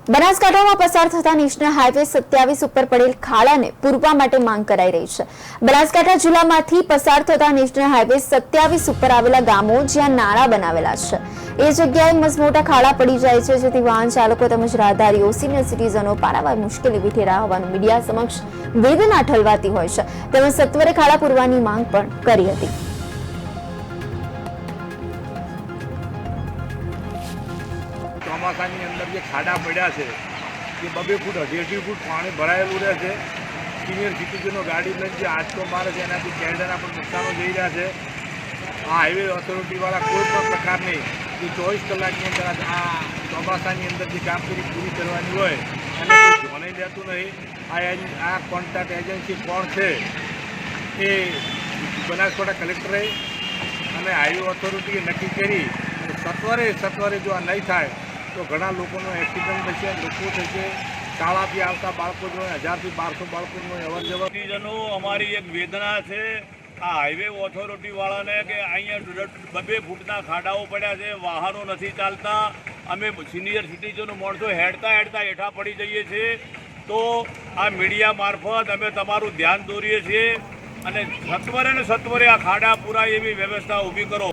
બનાસકાંઠામાં પસાર થતા નેશનલ હાઈવે 27 ઉપર પડેલ ખાડાને પૂરવા માટે માંગ કરાઈ રહી છે। બનાસકાંઠા જિલ્લામાંથી પસાર થતા નેશનલ હાઈવે 27 ઉપર આવેલા ગામો જ્યાં નાળા બનાવેલા છે એ જગ્યાએ મસમોટા ખાડા પડી જાય છે, જેથી વાહન ચાલકો તેમજ રાહદારીઓ સિનિયર સિટીઝનો પારાવાર મુશ્કેલી વેઠી રહ્યા હોવાનું મીડિયા સમક્ષ વેદના ઠલવાતી હોય છે, તેમજ સત્વરે ખાડા પૂરવાની માંગ પણ કરી હતી। ચોમાસાની અંદર જે ખાડા પડ્યા છે એ 2 ફૂટ 2.5 ફૂટ પાણી ભરાયેલું રહે છે। સિનિયર સિટીઝનો ગાડી લઈને જે આંચકો મારે છે એનાથી કેરડાના પણ નુકસાનો જઈ રહ્યા છે। આ હાઈવે ઓથોરિટીવાળા કોઈ પણ પ્રકારની જે 24 કલાકની અંદર આ ચોમાસાની અંદર જે કામગીરી પૂરી કરવાની હોય અને કોઈ ધ્યાન લેતું નહીં। આ કોન્ટ્રાક્ટ એજન્સી કોણ છે એ બનાસકાંઠા કલેક્ટરે અને હાઈવે ઓથોરિટીએ નક્કી કરી સત્વરે જો આ નહીં થાય તો ઘણા લોકોનો એક્સિડન્ટ થશે, મૃત્યુ થશે। શાળાથી આવતા બાળકો જો 1000 થી 1200 બાળકોનો અવરજવર સિટીઝનો અમારી એક વેદના છે આ હાઈવે ઓથોરિટીવાળાને કે અહીંયા 2 ફૂટના ખાડાઓ પડ્યા છે, વાહનો નથી ચાલતા, અમે સિનિયર સિટીઝનો માણસો હેઠતા હેઠા પડી જઈએ છીએ। તો આ મીડિયા મારફત અમે તમારું ધ્યાન દોરીએ છીએ અને સત્વરે આ ખાડા પૂરા એવી વ્યવસ્થા ઊભી કરો।